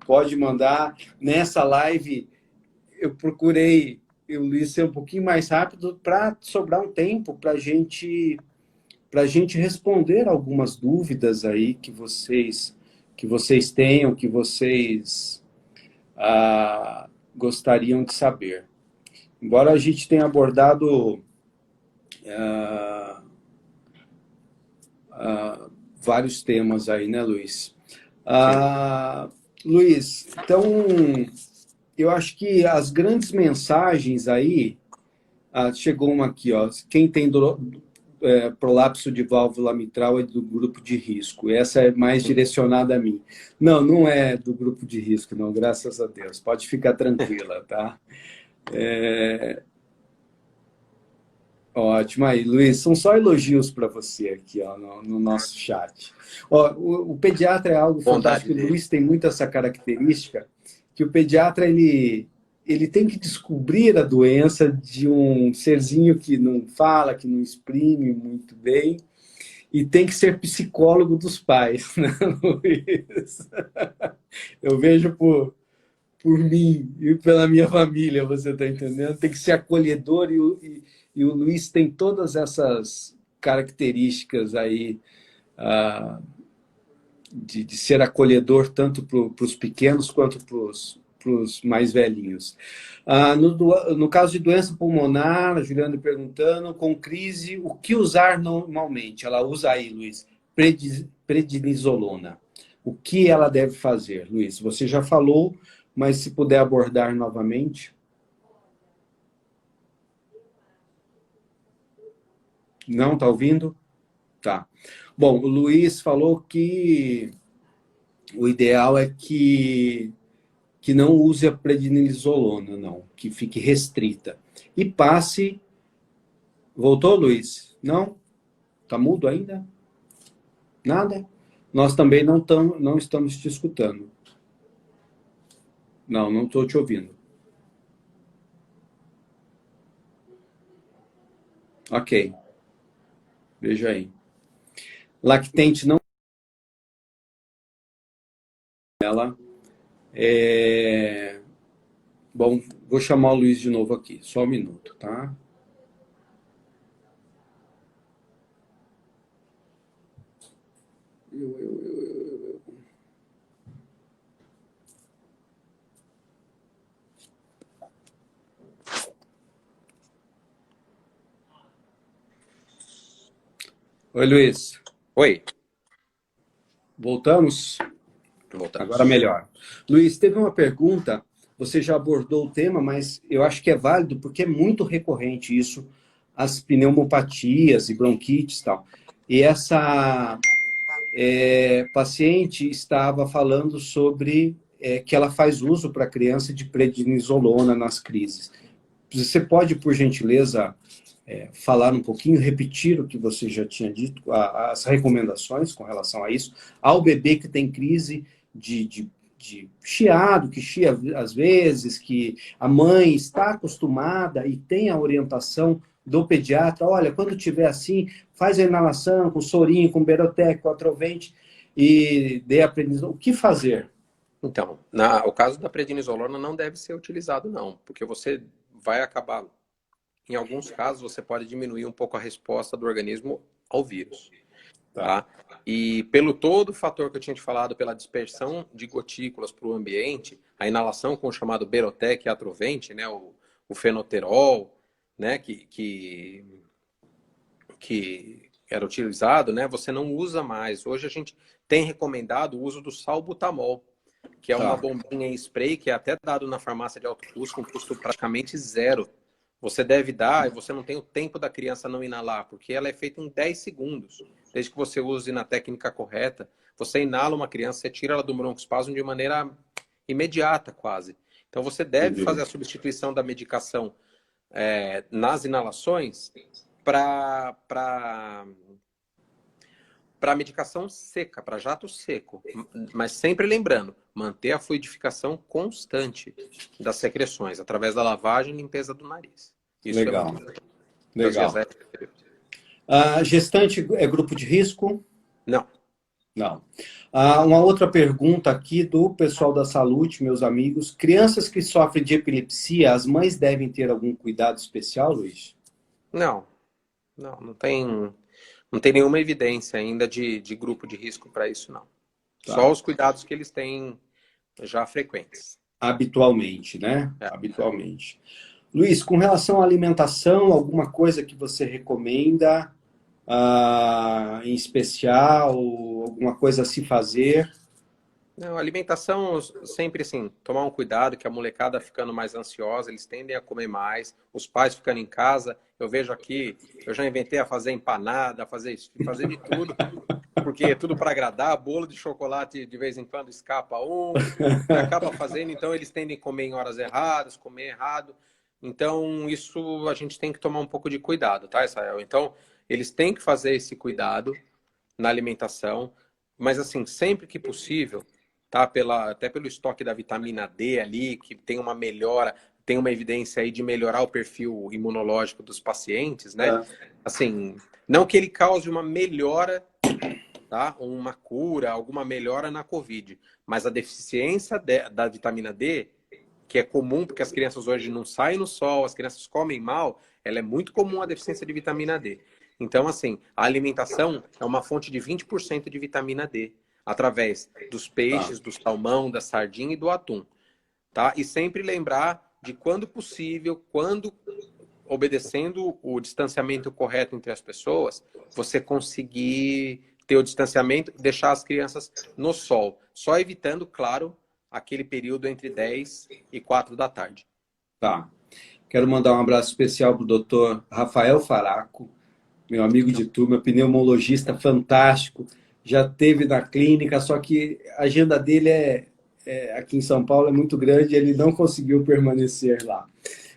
pode mandar. Nessa live, eu procurei, eu li ser um pouquinho mais rápido para sobrar um tempo para a gente responder algumas dúvidas aí que vocês tenham, que vocês gostariam de saber. Embora a gente tenha abordado vários temas aí, né, Luiz? Luiz, então, eu acho que as grandes mensagens aí, chegou uma aqui, ó, quem tem prolapso de válvula mitral é do grupo de risco. Essa é mais direcionada a mim. Não, não é do grupo de risco, não, graças a Deus. Pode ficar tranquila, tá? Ótimo. Aí, Luiz, são só elogios para você aqui, ó, no nosso chat. Ó, o pediatra é algo Bondade fantástico. O dele. Luiz tem muito essa característica, que o pediatra, ele tem que descobrir a doença de um serzinho que não fala, que não exprime muito bem, e tem que ser psicólogo dos pais, né, Luiz? Eu vejo por mim e pela minha família, você está entendendo? Tem que ser acolhedor e o Luiz tem todas essas características aí de ser acolhedor tanto para os pequenos quanto para os mais velhinhos. No caso de doença pulmonar, a Juliana perguntando, com crise, o que usar normalmente? Ela usa aí, Luiz, prednisolona. O que ela deve fazer, Luiz? Você já falou, mas se puder abordar novamente. Não, está ouvindo? Tá. Bom, o Luiz falou que o ideal é que não use a prednisolona, não, que fique restrita. E passe... Voltou, Luiz? Não? Está mudo ainda? Nada? Nós também não estamos te escutando. Não estou te ouvindo. Ok. Veja aí. Lactente não... Ela Bom, vou chamar o Luiz de novo aqui. Só um minuto, tá? Oi, Luiz. Oi. Voltamos? Voltamos. Agora melhor. Luiz, teve uma pergunta, você já abordou o tema, mas eu acho que é válido porque é muito recorrente isso, as pneumopatias e bronquites e tal. E essa paciente estava falando sobre que ela faz uso para criança de prednisolona nas crises. Você pode, por gentileza, falar um pouquinho, repetir o que você já tinha dito, as recomendações com relação a isso, ao bebê que tem crise de chiado, que chia às vezes, que a mãe está acostumada e tem a orientação do pediatra, olha, quando tiver assim, faz a inalação com sorinho, com berotec, com atrovente e dê a prednisona. O que fazer? Então, o caso da prednisolona não deve ser utilizado, não, porque você vai acabar, em alguns casos, você pode diminuir um pouco a resposta do organismo ao vírus. Tá? E pelo todo o fator que eu tinha te falado, pela dispersão de gotículas para o ambiente, a inalação com o chamado berotec e atrovente, né, o fenoterol, né, que era utilizado, né, você não usa mais. Hoje a gente tem recomendado o uso do salbutamol, que é uma bombinha em spray que é até dado na farmácia de alto custo, com custo praticamente zero. Você deve dar e você não tem o tempo da criança não inalar, porque ela é feita em 10 segundos. Desde que você use na técnica correta, você inala uma criança, você tira ela do broncoespasmo de maneira imediata, quase. Então você deve fazer a substituição da medicação nas inalações para medicação seca, para jato seco. Mas sempre lembrando, manter a fluidificação constante das secreções, através da lavagem e limpeza do nariz. Isso Legal. Legal. Gestante é grupo de risco? Não. Não. Uma outra pergunta aqui do pessoal da saúde, meus amigos. Crianças que sofrem de epilepsia, as mães devem ter algum cuidado especial, Luiz? Não tem nenhuma evidência ainda de grupo de risco para isso, não. Tá. Só os cuidados que eles têm já frequentes. Habitualmente, né? É. Habitualmente. Luiz, com relação à alimentação, alguma coisa que você recomenda, em especial, alguma coisa a se fazer? Não, alimentação, sempre assim, tomar um cuidado, que a molecada ficando mais ansiosa, eles tendem a comer mais, os pais ficando em casa, eu vejo aqui, eu já inventei a fazer empanada, fazer de tudo, porque é tudo para agradar, bolo de chocolate de vez em quando escapa um, e acaba fazendo, então eles tendem a comer em horas erradas, comer errado, então isso a gente tem que tomar um pouco de cuidado, tá, Israel? Então, eles têm que fazer esse cuidado na alimentação, mas assim, sempre que possível, tá? Até pelo estoque da vitamina D ali, que tem uma melhora, tem uma evidência aí de melhorar o perfil imunológico dos pacientes, né? É. Assim, não que ele cause uma melhora, tá? Uma cura, alguma melhora na COVID, mas a deficiência da vitamina D, que é comum porque as crianças hoje não saem no sol, as crianças comem mal, ela é muito comum a deficiência de vitamina D. Então, assim, a alimentação é uma fonte de 20% de vitamina D, através dos Tá, peixes, do salmão, da sardinha e do atum, tá? E sempre lembrar de quando possível, quando obedecendo o distanciamento correto entre as pessoas, você conseguir ter o distanciamento, deixar as crianças no sol, só evitando, claro, aquele período entre 10 e 4 da tarde. tá. Quero mandar um abraço especial para o doutor Rafael Faraco, meu amigo de turma, pneumologista fantástico. Já teve na clínica, só que a agenda dele aqui em São Paulo é muito grande e ele não conseguiu permanecer lá.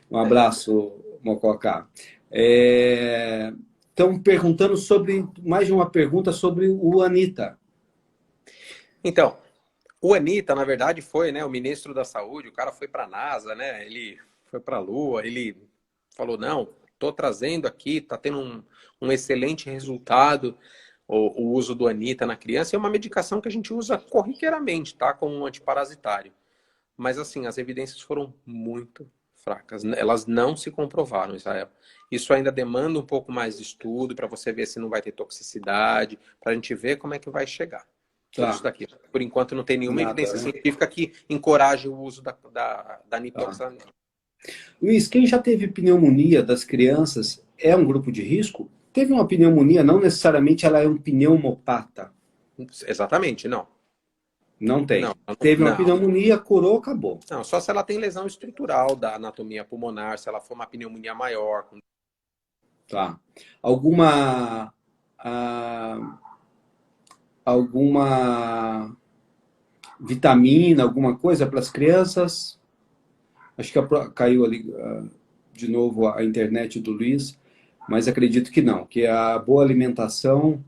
Um abraço, Mococa. Estão perguntando sobre, mais de uma pergunta sobre o Anitta. Então, o Anitta, na verdade, foi, né, o ministro da Saúde, o cara foi para a NASA, né, ele foi para a Lua, ele falou, não, estou trazendo aqui, está tendo um excelente resultado o uso do Anitta na criança, é uma medicação que a gente usa corriqueiramente, tá, como um antiparasitário. Mas, assim, as evidências foram muito fracas, elas não se comprovaram, Israel. Isso ainda demanda um pouco mais de estudo para você ver se não vai ter toxicidade, para a gente ver como é que vai chegar tudo isso Tá, daqui. Por enquanto, não tem nenhuma nada, evidência né? científica que encoraje o uso da Tá. nitoxanil. Luiz, quem já teve pneumonia das crianças é um grupo de risco? Teve uma pneumonia, não necessariamente ela é um pneumopata. Exatamente, não. Não Não, tem. Teve uma não. pneumonia, curou, acabou. Não, só se ela tem lesão estrutural da anatomia pulmonar, se ela for uma pneumonia maior. Tá. Alguma, ah, alguma vitamina, alguma coisa para as crianças? Acho que caiu ali de novo a internet do Luiz, mas acredito que não, que a boa alimentação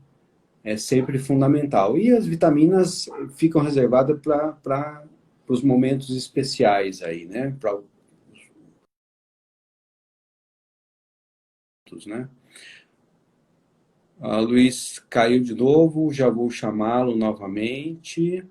é sempre fundamental. E as vitaminas ficam reservadas para os momentos especiais aí, né? Para outros, né? A Luiz caiu de novo, já vou chamá-lo novamente.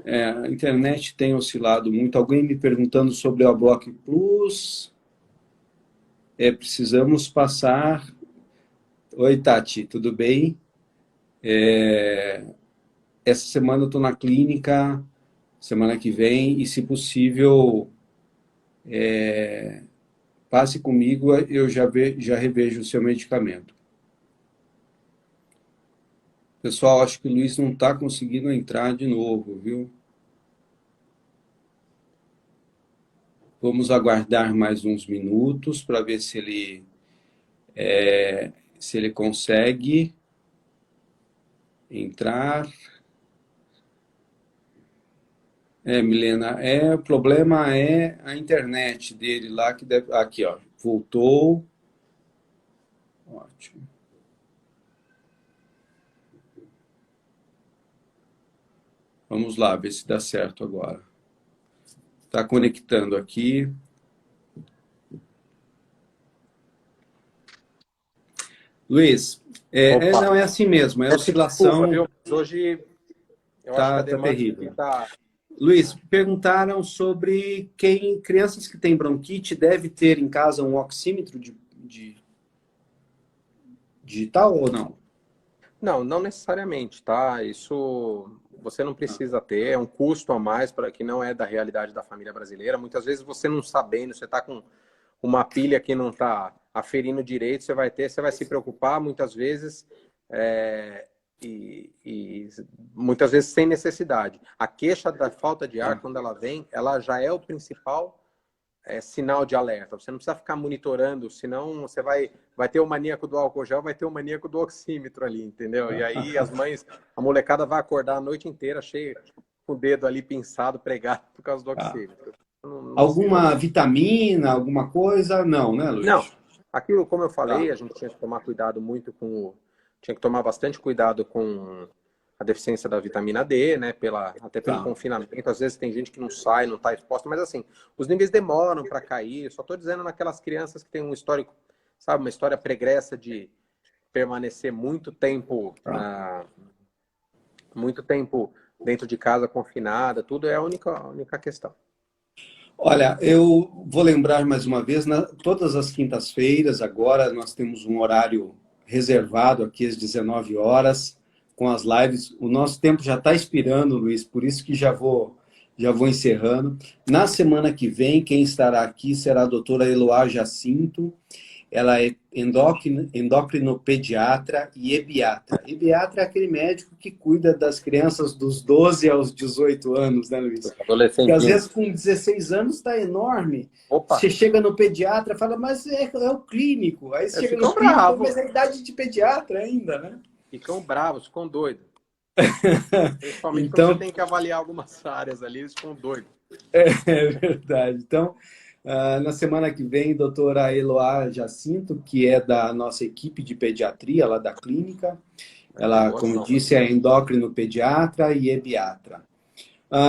A internet tem oscilado muito. Alguém me perguntando sobre o Ablock Plus. Precisamos passar. Oi, Tati, tudo bem? Essa semana eu estou na clínica, semana que vem, e se possível, passe comigo, eu já revejo o seu medicamento. Pessoal, acho que o Luiz não está conseguindo entrar de novo, viu? Vamos aguardar mais uns minutos para ver se ele consegue entrar. Milena, o problema é a internet dele lá que deve. Aqui, ó, voltou. Ótimo. Vamos lá, ver se dá certo agora. Está conectando aqui. Luiz, Opa, não é assim mesmo, é desculpa, oscilação. viu? Mas hoje Eu acho que a Tá demanda terrível. está... Luiz, perguntaram sobre crianças que têm bronquite deve ter em casa um oxímetro digital ou não? Não, não necessariamente, tá? Isso você não precisa ter, é um custo a mais para que não é da realidade da família brasileira. Muitas vezes você não sabendo, você está com uma pilha que não está aferindo direito, você vai ter, você vai se preocupar muitas vezes e muitas vezes sem necessidade. A queixa da falta de ar, quando ela vem, ela já é o principal sinal de alerta. Você não precisa ficar monitorando, senão você vai ter o maníaco do álcool gel, vai ter o maníaco do oxímetro ali, entendeu? E aí as mães, a molecada vai acordar a noite inteira cheia, com o dedo ali pinçado, pregado por causa do oxímetro. Não precisa. Alguma vitamina, alguma coisa? Não, né, Não, Luiz? aquilo, como eu Tá. falei, a gente tinha que tomar cuidado muito tinha que tomar bastante cuidado com a deficiência da vitamina D, né? Até pelo Tá. confinamento. Às vezes tem gente que não sai, não está exposta, mas assim, os níveis demoram para cair. Só estou dizendo naquelas crianças que têm um histórico, sabe, uma história pregressa de permanecer muito tempo dentro de casa confinada, tudo é a única questão. Olha, eu vou lembrar mais uma vez, todas as quintas-feiras, agora nós temos um horário reservado aqui às 19 horas, com as lives. O nosso tempo já está expirando, Luiz, por isso que já vou encerrando. Na semana que vem, quem estará aqui será a doutora Eloá Jacinto. Ela é endocrinopediatra e ebiatra. Ebiatra é aquele médico que cuida das crianças dos 12 aos 18 anos, né, Luiz? Porque às vezes com 16 anos está enorme. Opa. Você chega no pediatra e fala, mas é o clínico. Aí você chega no clínico, bravo. mas é a idade de pediatra ainda, né? Ficam bravos, ficam doidos. Principalmente então, quando você tem que avaliar algumas áreas ali, eles ficam doidos. É verdade. Então, na semana que vem, doutora Eloá Jacinto, que é da nossa equipe de pediatria, lá da clínica. Ela, como disse, é endocrinopediatra e ebiatra.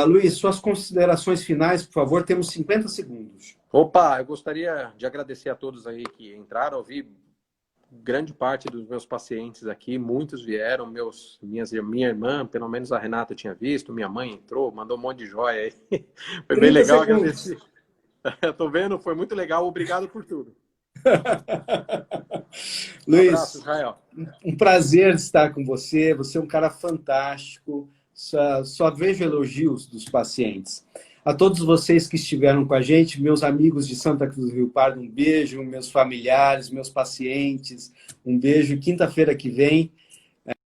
Luiz, suas considerações finais, por favor, temos 50 segundos. Opa, eu gostaria de agradecer a todos aí que entraram, ouvi grande parte dos meus pacientes aqui, muitos vieram, minha irmã, pelo menos a Renata tinha visto, minha mãe entrou, mandou um monte de joia aí. Foi bem legal, agradecer. Tô vendo, foi muito legal, obrigado por tudo. Luiz, abraço, Israel. Um prazer estar com você, você é um cara fantástico, só vejo elogios dos pacientes. A todos vocês que estiveram com a gente, meus amigos de Santa Cruz do Rio Pardo, um beijo, meus familiares, meus pacientes, um beijo. Quinta-feira que vem